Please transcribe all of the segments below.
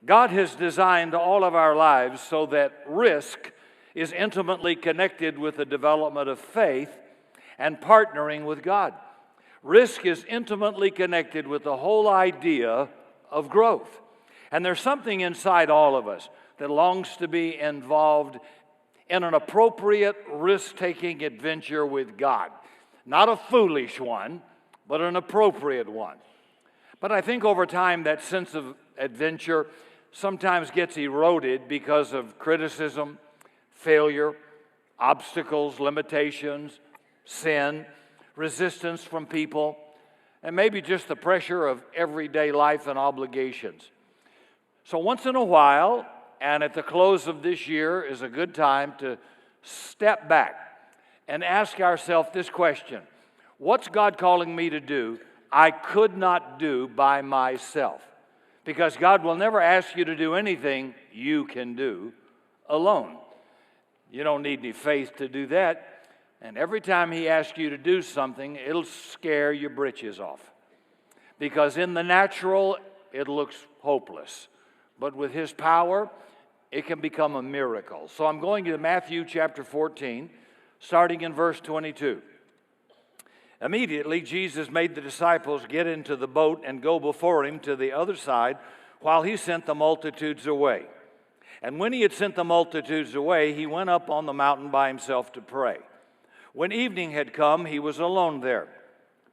God has designed all of our lives so that risk is intimately connected with the development of faith and partnering with God. Risk is intimately connected with the whole idea of growth. And there's something inside all of us that longs to be involved in an appropriate risk-taking adventure with God. Not a foolish one, but an appropriate one. But I think over time that sense of adventure sometimes gets eroded because of criticism, failure, obstacles, limitations, sin, resistance from people, and maybe just the pressure of everyday life and obligations. So once in a while, and at the close of this year, is a good time to step back and ask ourselves this question: what's God calling me to do I could not do by myself? Because God will never ask you to do anything you can do alone. You don't need any faith to do that. And every time He asks you to do something, it'll scare your britches off. Because in the natural, it looks hopeless. But with His power, it can become a miracle. So I'm going to Matthew chapter 14, starting in verse 22. Immediately, Jesus made the disciples get into the boat and go before Him to the other side while He sent the multitudes away. And when He had sent the multitudes away, He went up on the mountain by Himself to pray. When evening had come, He was alone there.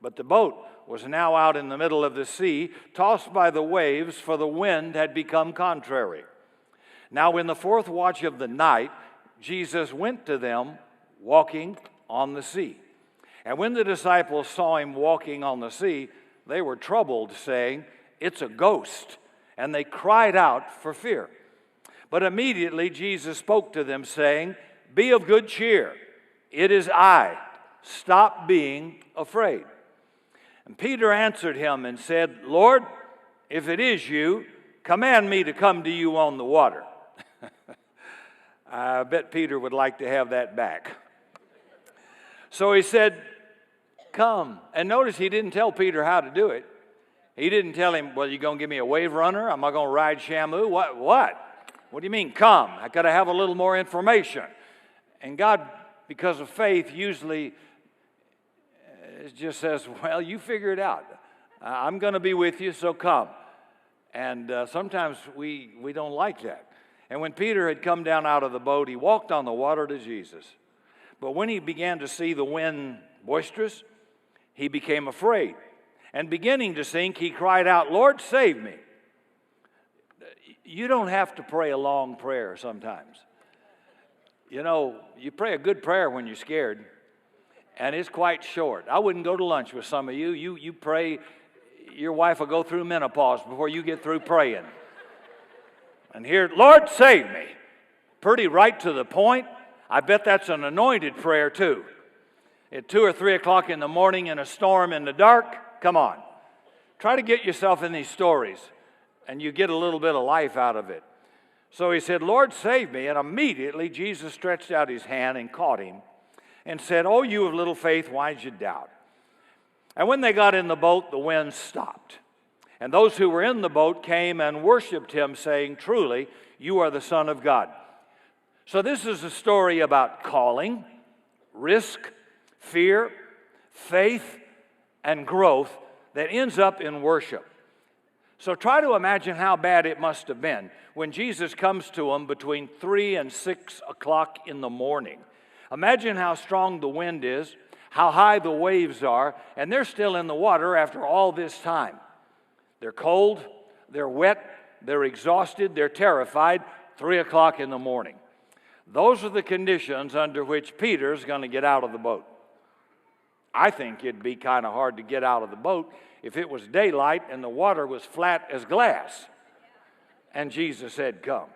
But the boat was now out in the middle of the sea, tossed by the waves, for the wind had become contrary. Now in the fourth watch of the night, Jesus went to them walking on the sea. And when the disciples saw Him walking on the sea, they were troubled, saying, "It's a ghost." And they cried out for fear. But immediately Jesus spoke to them, saying, "Be of good cheer. It is I. Stop being afraid." And Peter answered Him and said, "Lord, if it is you, command me to come to you on the water." I bet Peter would like to have that back. So he said, "Come." And notice he didn't tell Peter how to do it. He didn't tell him, "Well, you going to give me a wave runner? Am I going to ride Shamu? What? What do you mean, come? I got to have a little more information." And God, because of faith, usually just says, "Well, you figure it out. I'm going to be with you, so come." And sometimes we don't like that. And when Peter had come down out of the boat, he walked on the water to Jesus. But when he began to see the wind boisterous, he became afraid. And beginning to sink, he cried out, "Lord, save me." You don't have to pray a long prayer sometimes. You know, you pray a good prayer when you're scared, and it's quite short. I wouldn't go to lunch with some of you. You pray, your wife will go through menopause before you get through praying. And here, "Lord, save me." Pretty right to the point. I bet that's an anointed prayer too. At 2 or 3 o'clock in the morning in a storm in the dark, come on. Try to get yourself in these stories, and you get a little bit of life out of it. So he said, "Lord, save me." And immediately Jesus stretched out His hand and caught him and said, "Oh, you of little faith, why did you doubt?" And when they got in the boat, the wind stopped. And those who were in the boat came and worshiped Him, saying, "Truly, you are the Son of God." So this is a story about calling, risk, fear, faith, and growth that ends up in worship. So try to imagine how bad it must have been when Jesus comes to them between 3 and 6 o'clock in the morning. Imagine how strong the wind is, how high the waves are, and they're still in the water after all this time. They're cold, they're wet, they're exhausted, they're terrified, 3 o'clock in the morning. Those are the conditions under which Peter's going to get out of the boat. I think it'd be kind of hard to get out of the boat if it was daylight and the water was flat as glass. And Jesus said, "Come."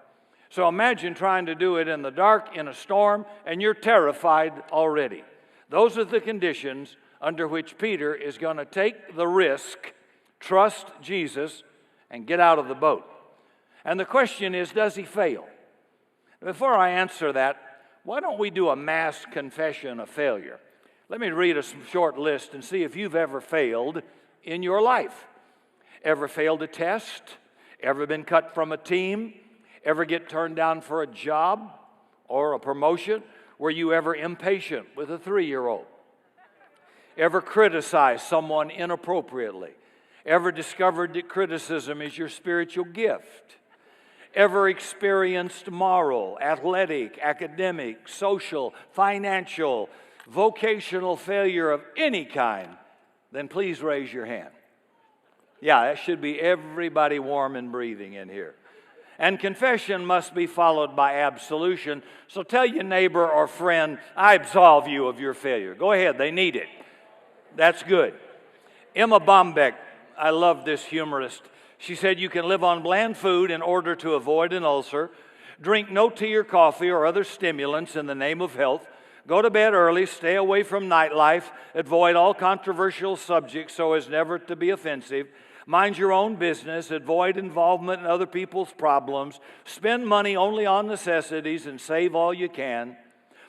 So imagine trying to do it in the dark, in a storm, and you're terrified already. Those are the conditions under which Peter is going to take the risk, trust Jesus, and get out of the boat. And the question is, does he fail? Before I answer that, why don't we do a mass confession of failure? Let me read a short list and see if you've ever failed in your life. Ever failed a test? Ever been cut from a team? Ever get turned down for a job or a promotion? Were you ever impatient with a 3-year-old? Ever criticized someone inappropriately? Ever discovered that criticism is your spiritual gift? Ever experienced moral, athletic, academic, social, financial, vocational failure of any kind? Then please raise your hand. Yeah, that should be everybody warm and breathing in here. And confession must be followed by absolution. So tell your neighbor or friend, I absolve you of your failure. Go ahead, they need it. That's good. Emma Bombeck, I love this humorist. She said, you can live on bland food in order to avoid an ulcer, drink no tea or coffee or other stimulants in the name of health, go to bed early, stay away from nightlife, avoid all controversial subjects so as never to be offensive, mind your own business, avoid involvement in other people's problems, spend money only on necessities and save all you can,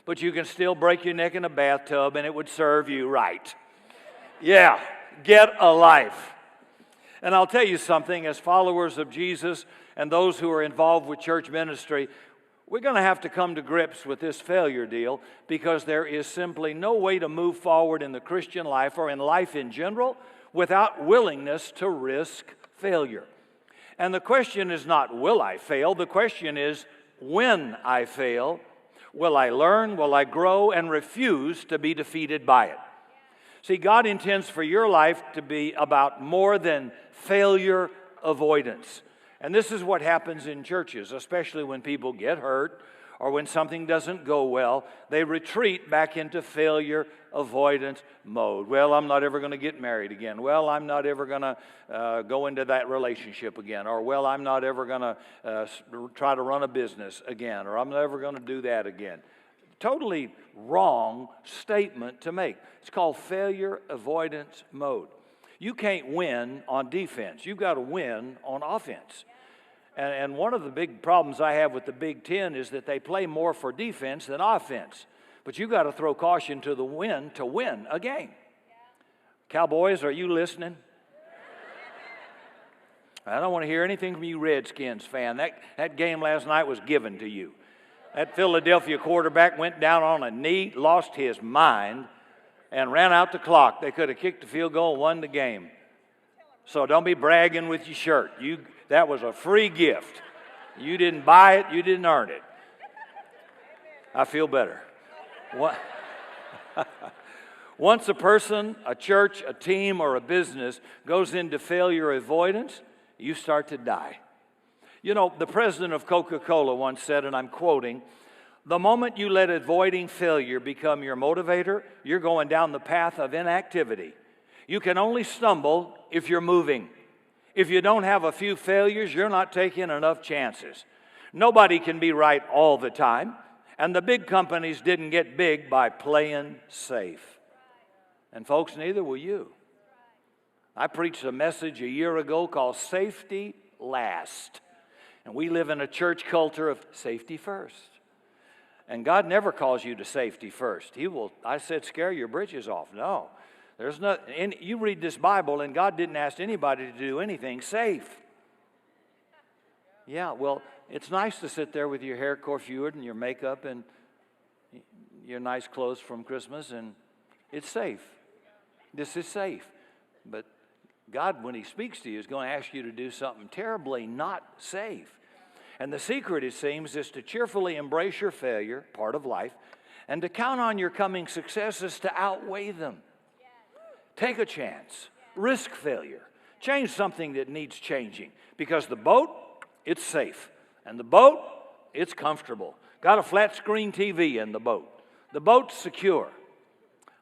but you can still break your neck in a bathtub and it would serve you right. Yeah, get a life. And I'll tell you something, as followers of Jesus and those who are involved with church ministry, we're going to have to come to grips with this failure deal because there is simply no way to move forward in the Christian life or in life in general without willingness to risk failure. And the question is not, will I fail? The question is, when I fail, will I learn, will I grow, and refuse to be defeated by it? See, God intends for your life to be about more than failure avoidance. And this is what happens in churches, especially when people get hurt or when something doesn't go well. They retreat back into failure avoidance mode. Well, I'm not ever going to get married again. Well, I'm not ever going to go into that relationship again. Or, well, I'm not ever going to try to run a business again. Or, I'm never going to do that again. Totally wrong statement to make. It's called failure avoidance mode. You can't win on defense. You've got to win on offense. And one of the big problems I have with the Big Ten is that they play more for defense than offense. But you've got to throw caution to the wind to win a game. Cowboys, are you listening? I don't want to hear anything from you Redskins fan. That game last night was given to you. That Philadelphia quarterback went down on a knee, lost his mind, and ran out the clock. They could have kicked the field goal and won the game. So don't be bragging with your shirt. That was a free gift. You didn't buy it, you didn't earn it. I feel better. Once a person, a church, a team, or a business goes into failure avoidance, you start to die. You know, the president of Coca-Cola once said, and I'm quoting, the moment you let avoiding failure become your motivator, you're going down the path of inactivity. You can only stumble if you're moving. If you don't have a few failures, you're not taking enough chances. Nobody can be right all the time, and the big companies didn't get big by playing safe. And folks, neither will you. I preached a message a year ago called Safety Last. And we live in a church culture of safety first. And God never calls you to safety first. He will, I said, scare your britches off. No. There's not, and you read this Bible, and God didn't ask anybody to do anything safe. Yeah, well, it's nice to sit there with your hair coiffured and your makeup and your nice clothes from Christmas, and it's safe. This is safe. But God, when He speaks to you, is going to ask you to do something terribly not safe. And the secret, it seems, is to cheerfully embrace your failure, part of life, and to count on your coming successes to outweigh them. Take a chance. Risk failure. Change something that needs changing. Because the boat, it's safe. And the boat, it's comfortable. Got a flat screen TV in the boat. The boat's secure.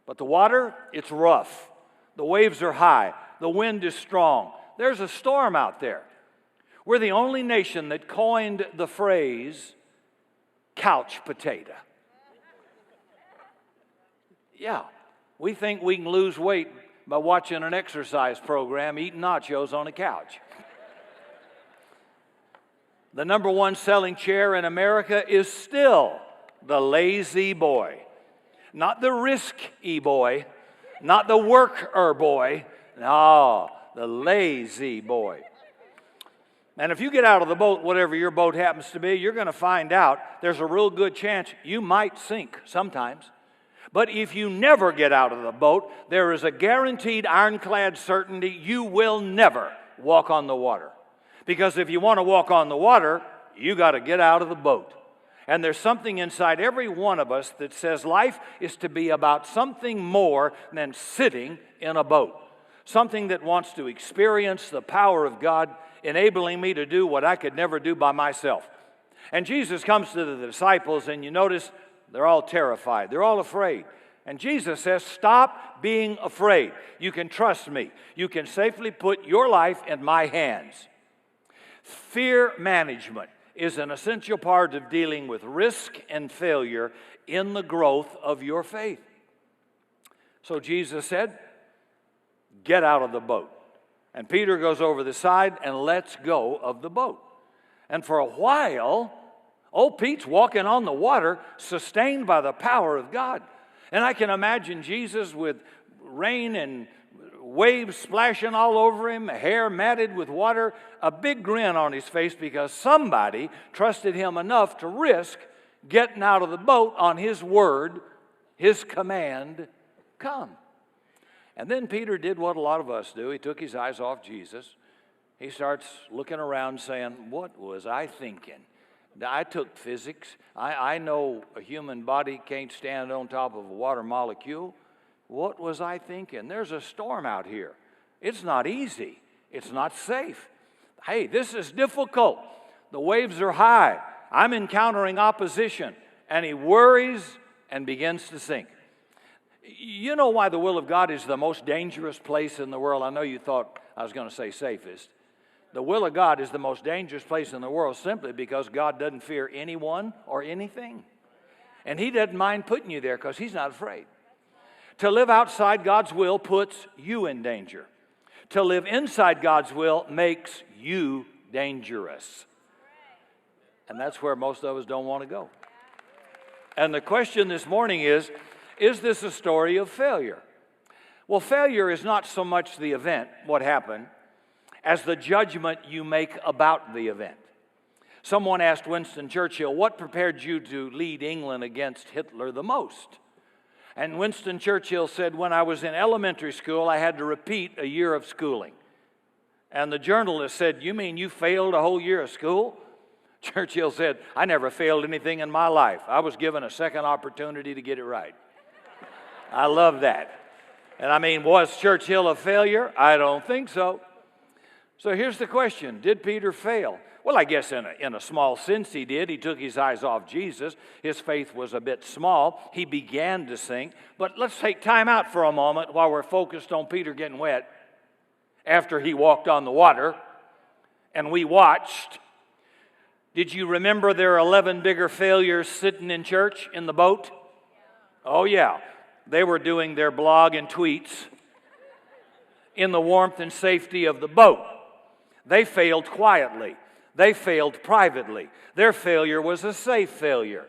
But the water, it's rough. The waves are high. The wind is strong. There's a storm out there. We're the only nation that coined the phrase couch potato. Yeah, we think we can lose weight by watching an exercise program, eating nachos on a couch. The number one selling chair in America is still the lazy boy. Not the risky boy, not the worker boy. No, the lazy boy. And if you get out of the boat, whatever your boat happens to be, you're going to find out there's a real good chance you might sink sometimes. But if you never get out of the boat, there is a guaranteed ironclad certainty you will never walk on the water. Because if you want to walk on the water, you got to get out of the boat. And there's something inside every one of us that says life is to be about something more than sitting in a boat. Something that wants to experience the power of God, enabling me to do what I could never do by myself. And Jesus comes to the disciples, and you notice they're all terrified. They're all afraid. And Jesus says, stop being afraid. You can trust me. You can safely put your life in my hands. Fear management is an essential part of dealing with risk and failure in the growth of your faith. So Jesus said, get out of the boat. And Peter goes over the side and lets go of the boat. And for a while, old Pete's walking on the water, sustained by the power of God. And I can imagine Jesus with rain and waves splashing all over him, hair matted with water, a big grin on his face because somebody trusted him enough to risk getting out of the boat on his word, his command, come. And then Peter did what a lot of us do. He took his eyes off Jesus. He starts looking around saying, what was I thinking? I took physics. I know a human body can't stand on top of a water molecule. What was I thinking? There's a storm out here. It's not easy. It's not safe. Hey, this is difficult. The waves are high. I'm encountering opposition. And he worries and begins to sink. You know why the will of God is the most dangerous place in the world? I know you thought I was going to say safest. The will of God is the most dangerous place in the world simply because God doesn't fear anyone or anything. And he doesn't mind putting you there because he's not afraid. To live outside God's will puts you in danger. To live inside God's will makes you dangerous. And that's where most of us don't want to go. And the question this morning is this a story of failure? Well, failure is not so much the event, what happened, as the judgment you make about the event. Someone asked Winston Churchill, what prepared you to lead England against Hitler the most? And Winston Churchill said, when I was in elementary school, I had to repeat a year of schooling. And the journalist said, you mean you failed a whole year of school? Churchill said, I never failed anything in my life. I was given a second opportunity to get it right. I love that. And I mean, was Churchill a failure? I don't think so. So here's the question, did Peter fail? Well, I guess in a small sense he did. He took his eyes off Jesus. His faith was a bit small. He began to sink. But let's take time out for a moment while we're focused on Peter getting wet after he walked on the water and we watched. Did you remember there are 11 bigger failures sitting in church in the boat? Oh, yeah. They were doing their blog and tweets in the warmth and safety of the boat. They failed quietly. They failed privately. Their failure was a safe failure.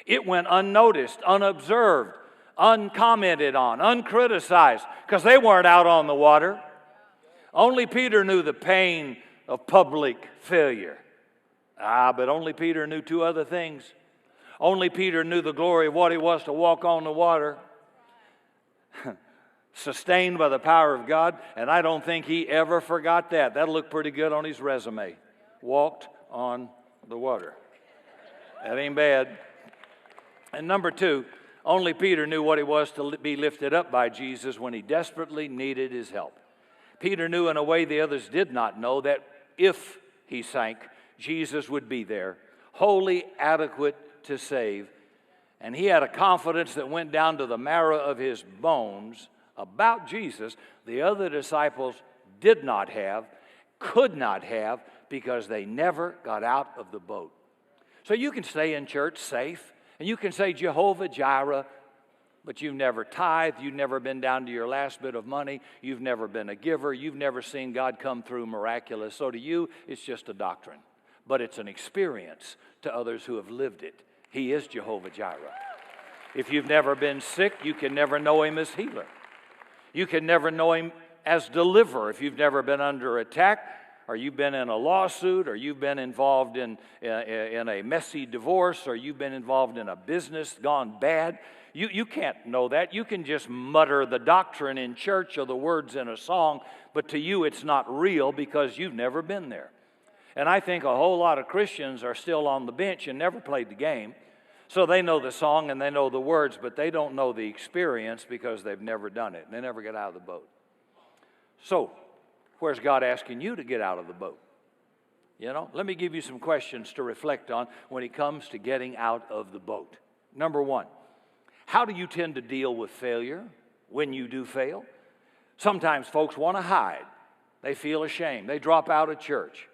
It went unnoticed, unobserved, uncommented on, uncriticized, because they weren't out on the water. Only Peter knew the pain of public failure. But only Peter knew two other things. Only Peter knew the glory of what it was to walk on the water, sustained by the power of God, and I don't think he ever forgot that. That'll look pretty good on his resume. Walked on the water. That ain't bad. And number two, only Peter knew what it was to be lifted up by Jesus when he desperately needed his help. Peter knew in a way the others did not know that if he sank, Jesus would be there, wholly adequate to save. And he had a confidence that went down to the marrow of his bones about Jesus the other disciples did not have, could not have, because they never got out of the boat. So you can stay in church safe, and you can say Jehovah Jireh, but you've never tithed, you've never been down to your last bit of money, you've never been a giver, you've never seen God come through miraculous. So to you, it's just a doctrine, but it's an experience to others who have lived it. He is Jehovah Jireh. If you've never been sick, you can never know him as healer. You can never know him as deliverer. If you've never been under attack, or you've been in a lawsuit, or you've been involved in a messy divorce, or you've been involved in a business gone bad. You can't know that. You can just mutter the doctrine in church or the words in a song, but to you it's not real because you've never been there. And I think a whole lot of Christians are still on the bench and never played the game. So they know the song and they know the words, but they don't know the experience because they've never done it. And they never get out of the boat. So, where's God asking you to get out of the boat? You know, let me give you some questions to reflect on when it comes to getting out of the boat. Number one, how do you tend to deal with failure when you do fail? Sometimes folks want to hide. They feel ashamed. They drop out of church.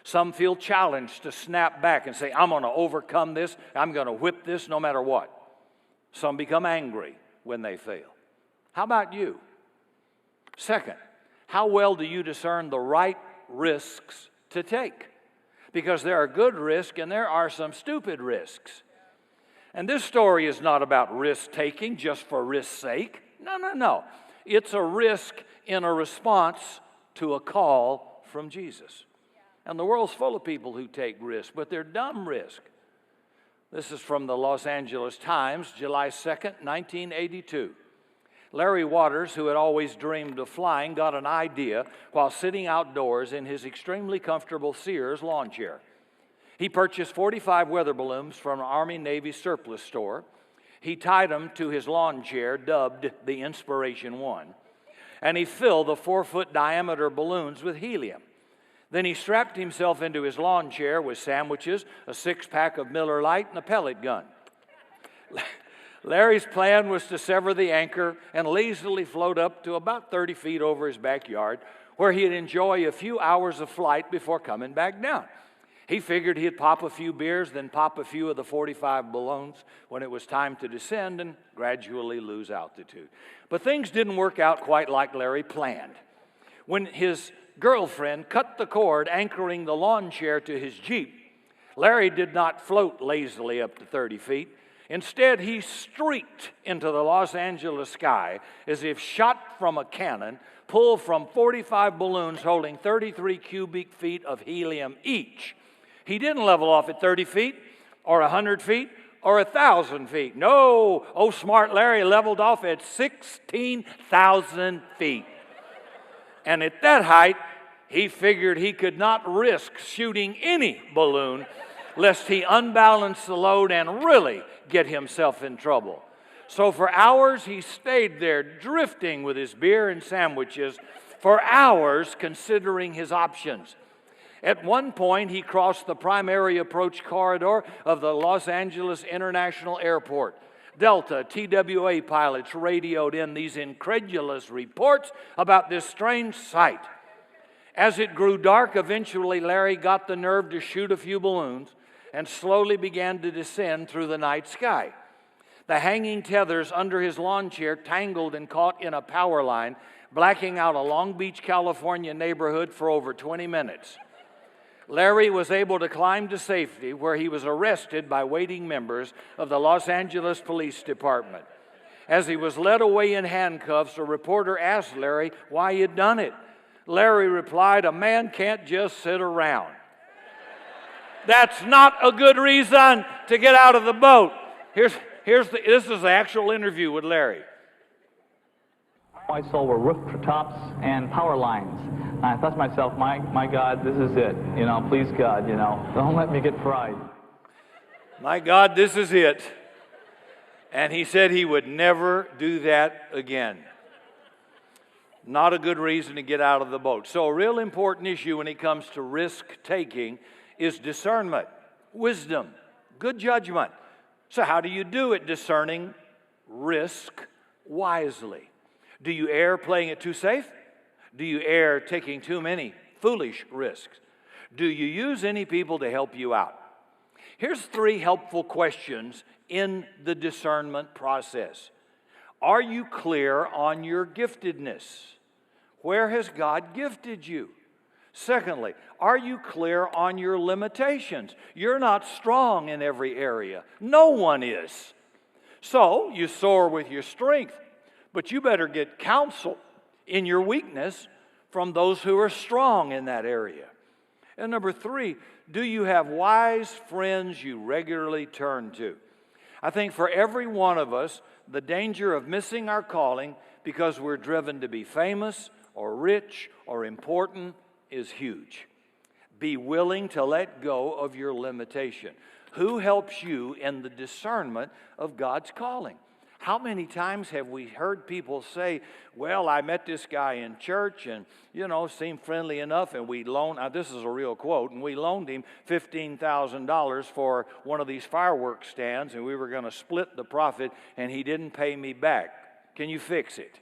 Some feel challenged to snap back and say, I'm going to overcome this. I'm going to whip this no matter what. Some become angry when they fail. How about you? Second, how well do you discern the right risks to take? Because there are good risks and there are some stupid risks. And this story is not about risk-taking just for risk's sake. No. It's a risk in a response to a call from Jesus. And the world's full of people who take risks, but they're dumb risks. This is from the Los Angeles Times, July 2nd, 1982. Larry Waters, who had always dreamed of flying, got an idea while sitting outdoors in his extremely comfortable Sears lawn chair. He purchased 45 weather balloons from an Army-Navy surplus store. He tied them to his lawn chair, dubbed the Inspiration One, and he filled the 4-foot diameter balloons with helium. Then he strapped himself into his lawn chair with sandwiches, a 6-pack of Miller Lite, and a pellet gun. Larry's plan was to sever the anchor and lazily float up to about 30 feet over his backyard, where he'd enjoy a few hours of flight before coming back down. He figured he'd pop a few beers, then pop a few of the 45 balloons when it was time to descend and gradually lose altitude. But things didn't work out quite like Larry planned. When his girlfriend cut the cord anchoring the lawn chair to his Jeep, Larry did not float lazily up to 30 feet. Instead, he streaked into the Los Angeles sky as if shot from a cannon, pulled from 45 balloons holding 33 cubic feet of helium each. He didn't level off at 30 feet or 100 feet or 1,000 feet. No, smart Larry leveled off at 16,000 feet. And at that height, he figured he could not risk shooting any balloon lest he unbalance the load and really get himself in trouble. So for hours, he stayed there drifting with his beer and sandwiches, for hours considering his options. At one point, he crossed the primary approach corridor of the Los Angeles International Airport. Delta TWA pilots radioed in these incredulous reports about this strange sight. As it grew dark, eventually Larry got the nerve to shoot a few balloons and slowly began to descend through the night sky. The hanging tethers under his lawn chair tangled and caught in a power line, blacking out a Long Beach, California neighborhood for over 20 minutes. Larry was able to climb to safety, where he was arrested by waiting members of the Los Angeles Police Department. As he was led away in handcuffs, a reporter asked Larry why he had done it. Larry replied, "A man can't just sit around." That's not a good reason to get out of the boat. This is the actual interview with Larry. I saw were rooftops and power lines. I thought to myself, my God, this is it. Please God, don't let me get fried. My God, this is it. And he said he would never do that again. Not a good reason to get out of the boat. So a real important issue when it comes to risk-taking is discernment, wisdom, good judgment. So how do you do it? Discerning risk wisely. Do you err playing it too safe? Do you err taking too many foolish risks? Do you use any people to help you out? Here's 3 helpful questions in the discernment process. Are you clear on your giftedness? Where has God gifted you? Secondly, are you clear on your limitations? You're not strong in every area. No one is. So you soar with your strength, but you better get counsel in your weakness from those who are strong in that area. And number 3, do you have wise friends you regularly turn to? I think for every one of us, the danger of missing our calling because we're driven to be famous or rich or important is huge. Be willing to let go of your limitation. Who helps you in the discernment of God's calling? How many times have we heard people say, well, I met this guy in church and, seemed friendly enough, and we loaned, now this is a real quote, and we loaned him $15,000 for one of these fireworks stands, and we were going to split the profit, and he didn't pay me back. Can you fix it?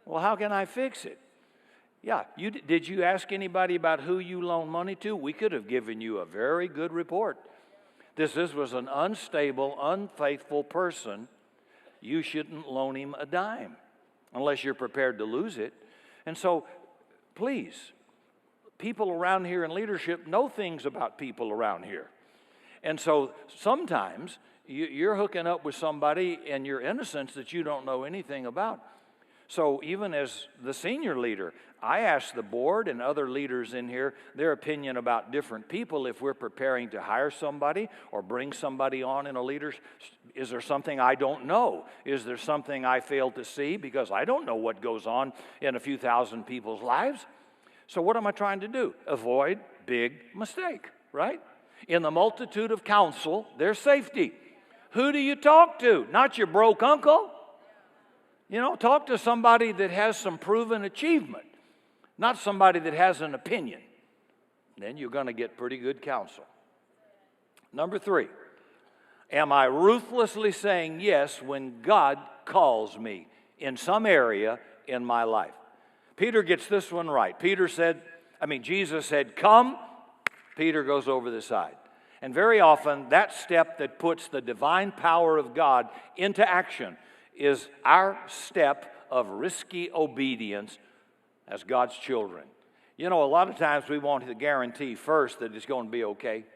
Well, how can I fix it? Yeah, did you ask anybody about who you loaned money to? We could have given you a very good report. This was an unstable, unfaithful person. You shouldn't loan him a dime unless you're prepared to lose it. And so, please, people around here in leadership know things about people around here. And so sometimes you're hooking up with somebody in your innocence that you don't know anything about. So even as the senior leader, I ask the board and other leaders in here their opinion about different people if we're preparing to hire somebody or bring somebody on in a leadership. Is there something I don't know? Is there something I fail to see? Because I don't know what goes on in a few thousand people's lives. So what am I trying to do? Avoid big mistake, right? In the multitude of counsel, there's safety. Who do you talk to? Not your broke uncle. Talk to somebody that has some proven achievement, not somebody that has an opinion. Then you're going to get pretty good counsel. Number 3, am I ruthlessly saying yes when God calls me in some area in my life? Peter gets this one right. Jesus said, come. Peter goes over the side. And very often, that step that puts the divine power of God into action is our step of risky obedience as God's children. A lot of times we want the guarantee first that it's going to be okay.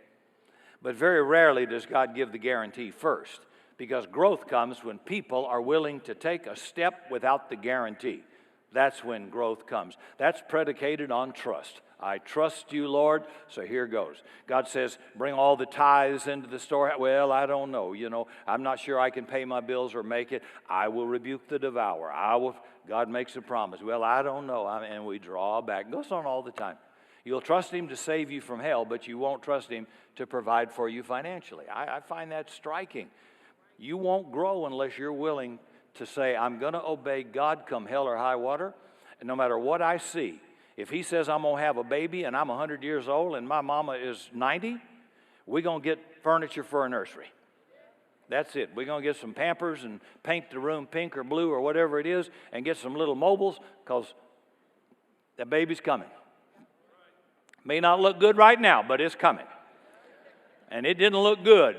But very rarely does God give the guarantee first, because growth comes when people are willing to take a step without the guarantee. That's when growth comes. That's predicated on trust. I trust you, Lord, so here goes. God says, bring all the tithes into the storehouse. Well, I don't know. I'm not sure I can pay my bills or make it. I will rebuke the devourer. God makes a promise. Well, I don't know. And we draw back. It goes on all the time. You'll trust him to save you from hell, but you won't trust him to provide for you financially. I find that striking. You won't grow unless you're willing to say, I'm going to obey God come hell or high water, and no matter what I see. If he says I'm going to have a baby and I'm 100 years old and my mama is 90, we're going to get furniture for a nursery. That's it. We're going to get some Pampers and paint the room pink or blue or whatever it is and get some little mobiles because the baby's coming. May not look good right now, but it's coming. And it didn't look good,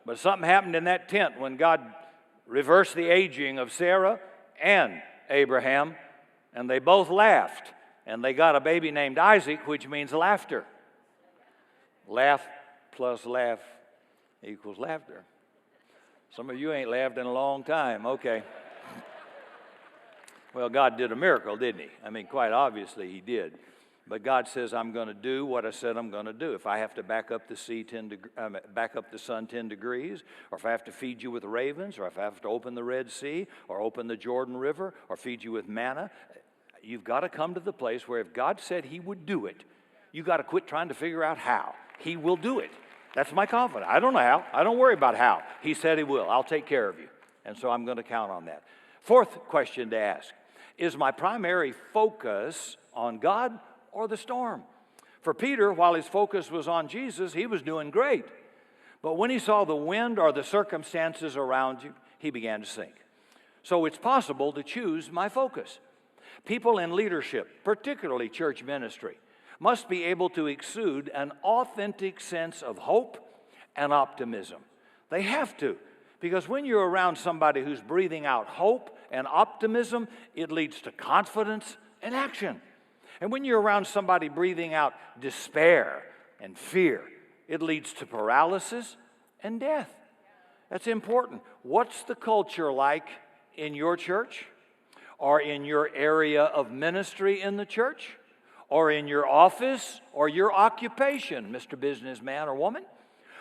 but something happened in that tent when God reversed the aging of Sarah and Abraham, and they both laughed. And they got a baby named Isaac, which means laughter. Laugh plus laugh equals laughter. Some of you ain't laughed in a long time. Okay. Well, God did a miracle, didn't he? Quite obviously he did. But God says, I'm going to do what I said I'm going to do. If I have to back up the sun 10 degrees, or if I have to feed you with ravens, or if I have to open the Red Sea, or open the Jordan River, or feed you with manna, you've got to come to the place where if God said he would do it, you've got to quit trying to figure out how. He will do it. That's my confidence. I don't know how. I don't worry about how. He said he will. I'll take care of you. And so I'm going to count on that. 4th question to ask, is my primary focus on God or the storm? For Peter, while his focus was on Jesus, he was doing great. But when he saw the wind or the circumstances around you, he began to sink. So it's possible to choose my focus. People in leadership, particularly church ministry, must be able to exude an authentic sense of hope and optimism. They have to, because when you're around somebody who's breathing out hope and optimism, it leads to confidence and action. And when you're around somebody breathing out despair and fear, it leads to paralysis and death. That's important. What's the culture like in your church? Or in your area of ministry in the church, or in your office or your occupation, Mr. Businessman or woman?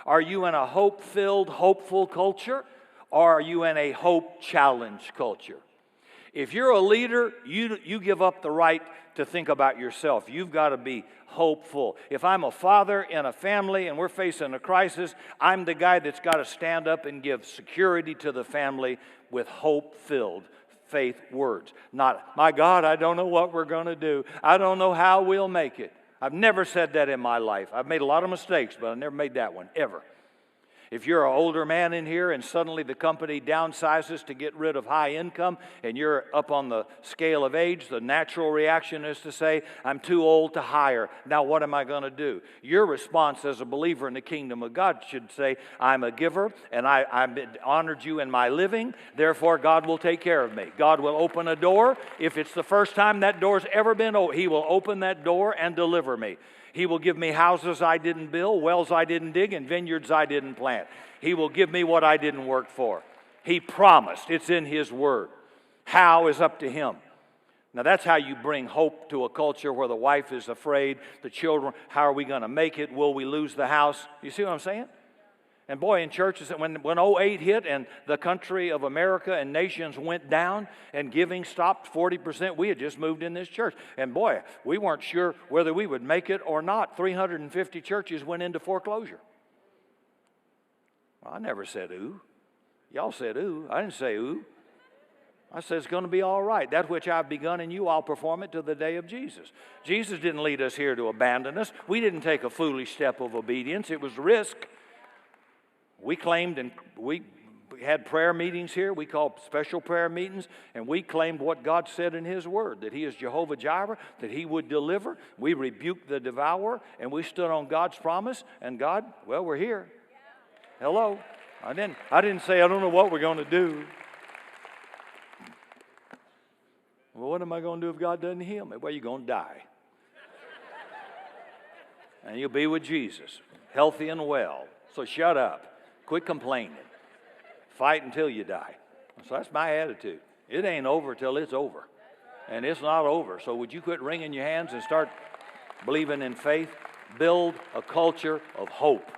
Are you in a hope-filled, hopeful culture, or are you in a hope-challenged culture? If you're a leader, you give up the right to think about yourself. You've got to be hopeful. If I'm a father in a family and we're facing a crisis, I'm the guy that's got to stand up and give security to the family with hope-filled faith words. Not, my God, I don't know what we're going to do. I don't know how we'll make it. I've never said that in my life. I've made a lot of mistakes, but I've never made that one, ever. If you're an older man in here and suddenly the company downsizes to get rid of high income and you're up on the scale of age, the natural reaction is to say, I'm too old to hire. Now what am I going to do? Your response as a believer in the kingdom of God should say, I'm a giver and I've honored you in my living. Therefore, God will take care of me. God will open a door. If it's the first time that door's ever been opened, He will open that door and deliver me. He will give me houses I didn't build, wells I didn't dig, and vineyards I didn't plant. He will give me what I didn't work for. He promised. It's in His Word. How is up to Him. Now that's how you bring hope to a culture where the wife is afraid, the children, how are we going to make it? Will we lose the house? You see what I'm saying? And boy, in churches, when 08 hit and the country of America and nations went down and giving stopped 40%, we had just moved in this church. And boy, we weren't sure whether we would make it or not. 350 churches went into foreclosure. Well, I never said ooh. Y'all said ooh. I didn't say ooh. I said it's going to be all right. That which I've begun in you, I'll perform it to the day of Jesus. Jesus didn't lead us here to abandon us. We didn't take a foolish step of obedience. It was risk. We claimed, and we had prayer meetings here. We called special prayer meetings, and we claimed what God said in His Word, that He is Jehovah Jireh, that He would deliver. We rebuked the devourer, and we stood on God's promise, and God, well, we're here. Hello. I didn't say I don't know what we're going to do. Well, what am I going to do if God doesn't heal me? Well, you're going to die. And you'll be with Jesus, healthy and well. So shut up. Quit complaining. Fight until you die. So that's my attitude. It ain't over till it's over. And it's not over. So would you quit wringing your hands and start believing in faith? Build a culture of hope.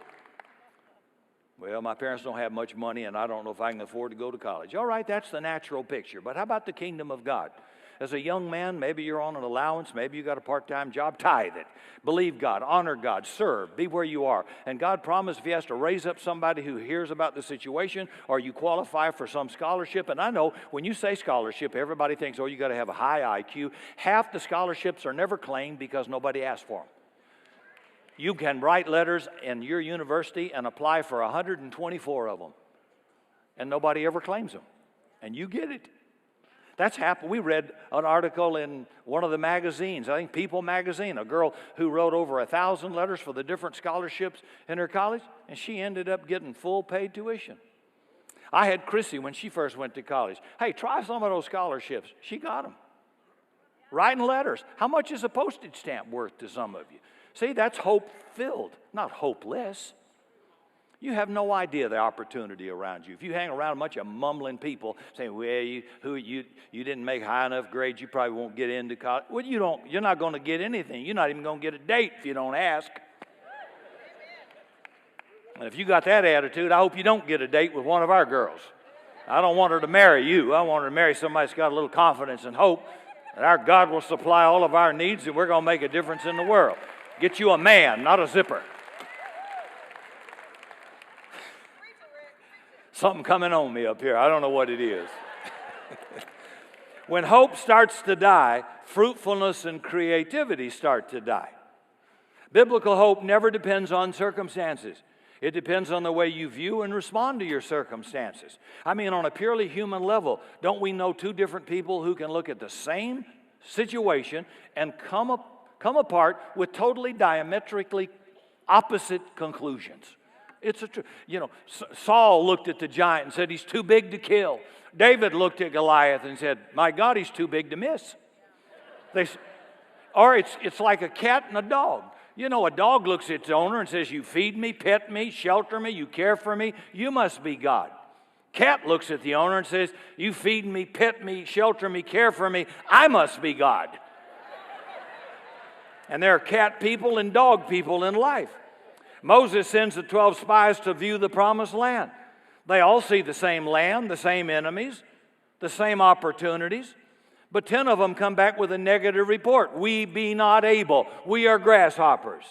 Well, my parents don't have much money and I don't know if I can afford to go to college. All right, that's the natural picture. But how about the kingdom of God? As a young man, maybe you're on an allowance, maybe you got a part-time job, tithe it. Believe God, honor God, serve, be where you are. And God promised if He has to raise up somebody who hears about the situation or you qualify for some scholarship, and I know when you say scholarship, everybody thinks, oh, you got to have a high IQ. Half the scholarships are never claimed because nobody asked for them. You can write letters in your university and apply for 124 of them, and nobody ever claims them, and you get it. That's happened. We read an article in one of the magazines, I think People magazine, a girl who wrote over 1,000 letters for the different scholarships in her college, and she ended up getting full paid tuition. I had Chrissy when she first went to college. Hey, try some of those scholarships. She got them. Writing letters. How much is a postage stamp worth to some of you? See, that's hope-filled, not hopeless. You have no idea the opportunity around you. If you hang around a bunch of mumbling people saying, well, you didn't make high enough grades, you probably won't get into college. Well, you're not going to get anything. You're not even going to get a date if you don't ask. And if you got that attitude, I hope you don't get a date with one of our girls. I don't want her to marry you. I want her to marry somebody that's got a little confidence and hope that our God will supply all of our needs and we're going to make a difference in the world. Get you a man, not a zipper. Something coming on me up here. I don't know what it is. When hope starts to die, fruitfulness and creativity start to die. Biblical hope never depends on circumstances. It depends on the way you view and respond to your circumstances. I mean, on a purely human level, don't we know two different people who can look at the same situation and come apart with totally diametrically opposite conclusions? It's a truth. Saul looked at the giant and said, he's too big to kill. David looked at Goliath and said, my God, he's too big to miss. Or it's like a cat and a dog. A dog looks at its owner and says, you feed me, pet me, shelter me, you care for me, you must be God. Cat looks at the owner and says, you feed me, pet me, shelter me, care for me, I must be God. And there are cat people and dog people in life. Moses sends the 12 spies to view the promised land. They all see the same land, the same enemies, the same opportunities. But 10 of them come back with a negative report. We be not able. We are grasshoppers.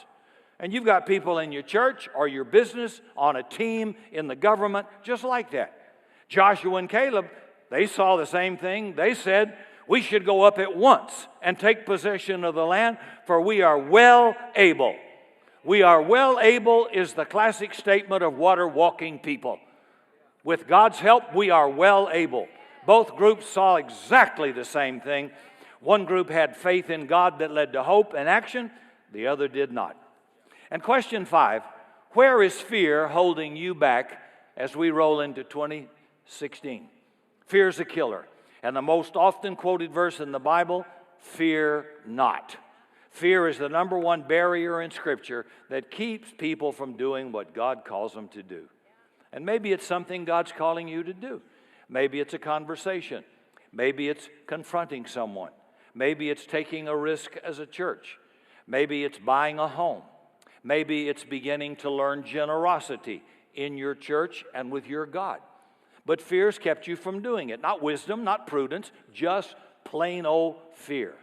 And you've got people in your church or your business, on a team, in the government, just like that. Joshua and Caleb, they saw the same thing. They said, we should go up at once and take possession of the land, for we are well able. We are well able is the classic statement of water-walking people. With God's help, we are well able. Both groups saw exactly the same thing. One group had faith in God that led to hope and action. The other did not. And question 5, where is fear holding you back as we roll into 2016? Fear is a killer. And the most often quoted verse in the Bible, fear not. Fear is the number one barrier in Scripture that keeps people from doing what God calls them to do. And maybe it's something God's calling you to do. Maybe it's a conversation. Maybe it's confronting someone. Maybe it's taking a risk as a church. Maybe it's buying a home. Maybe it's beginning to learn generosity in your church and with your God. But fear's kept you from doing it. Not wisdom, not prudence, just plain old fear.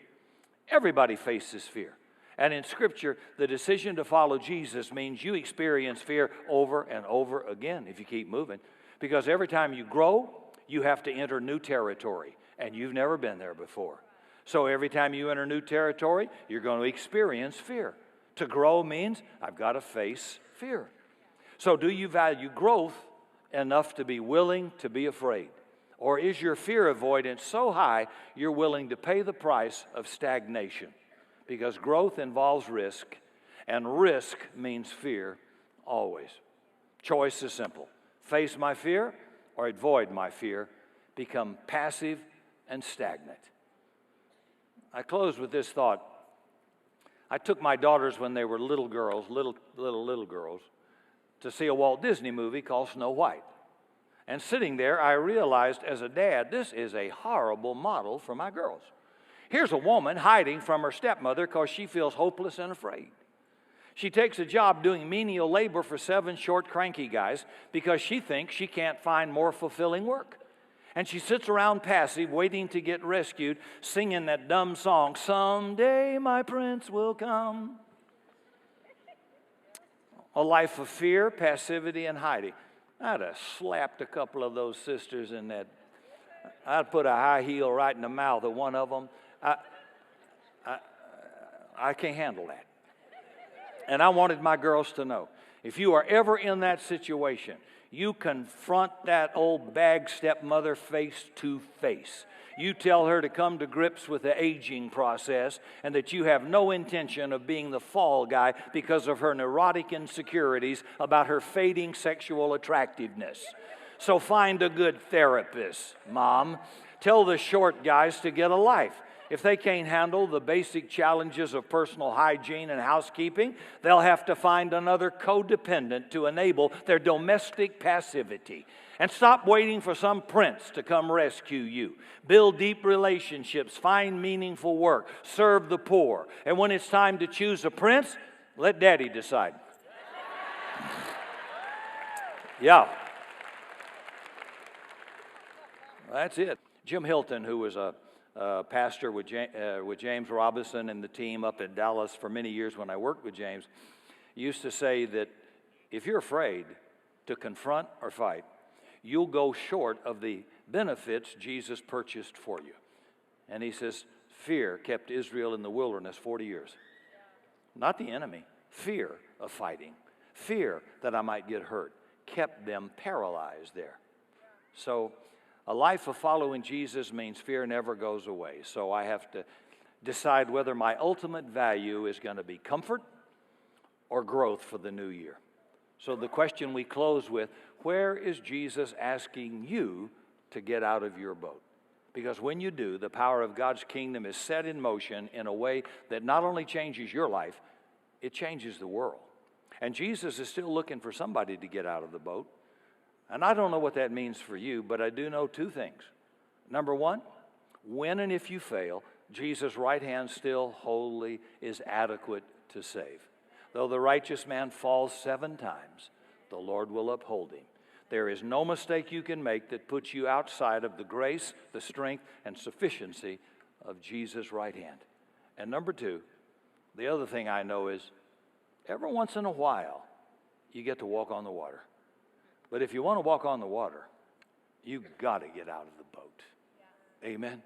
Everybody faces fear. And in Scripture, the decision to follow Jesus means you experience fear over and over again if you keep moving. Because every time you grow, you have to enter new territory, and you've never been there before. So every time you enter new territory, you're going to experience fear. To grow means I've got to face fear. So do you value growth enough to be willing to be afraid? Or is your fear avoidance so high you're willing to pay the price of stagnation? Because growth involves risk, and risk means fear always. Choice is simple. Face my fear or avoid my fear. Become passive and stagnant. I close with this thought. I took my daughters when they were little girls, little girls, to see a Walt Disney movie called Snow White. And sitting there, I realized as a dad, this is a horrible model for my girls. Here's a woman hiding from her stepmother because she feels hopeless and afraid. She takes a job doing menial labor for 7 short, cranky guys because she thinks she can't find more fulfilling work. And she sits around passive, waiting to get rescued, singing that dumb song, "Someday my prince will come." A life of fear, passivity, and hiding. I'd have slapped a couple of those sisters in that. I'd put a high heel right in the mouth of one of them. I can't handle that. And I wanted my girls to know, if you are ever in that situation, you confront that old bag stepmother face to face. You tell her to come to grips with the aging process and that you have no intention of being the fall guy because of her neurotic insecurities about her fading sexual attractiveness. So find a good therapist, Mom. Tell the short guys to get a life. If they can't handle the basic challenges of personal hygiene and housekeeping, they'll have to find another codependent to enable their domestic passivity. And stop waiting for some prince to come rescue you. Build deep relationships, find meaningful work, serve the poor. And when it's time to choose a prince, let Daddy decide. Yeah. That's it. Jim Hilton, who was a pastor with James Robinson and the team up in Dallas for many years when I worked with James, used to say that if you're afraid to confront or fight, you'll go short of the benefits Jesus purchased for you. And he says, fear kept Israel in the wilderness 40 years. Not the enemy. Fear of fighting. Fear that I might get hurt kept them paralyzed there. So a life of following Jesus means fear never goes away. So I have to decide whether my ultimate value is going to be comfort or growth for the new year. So the question we close with, where is Jesus asking you to get out of your boat? Because when you do, the power of God's kingdom is set in motion in a way that not only changes your life, it changes the world. And Jesus is still looking for somebody to get out of the boat. And I don't know what that means for you, but I do know 2 things. Number 1, when and if you fail, Jesus' right hand still wholly is adequate to save. Though the righteous man falls 7 times, the Lord will uphold him. There is no mistake you can make that puts you outside of the grace, the strength, and sufficiency of Jesus' right hand. And number 2, the other thing I know is every once in a while, you get to walk on the water. But if you want to walk on the water, you've got to get out of the boat. Amen.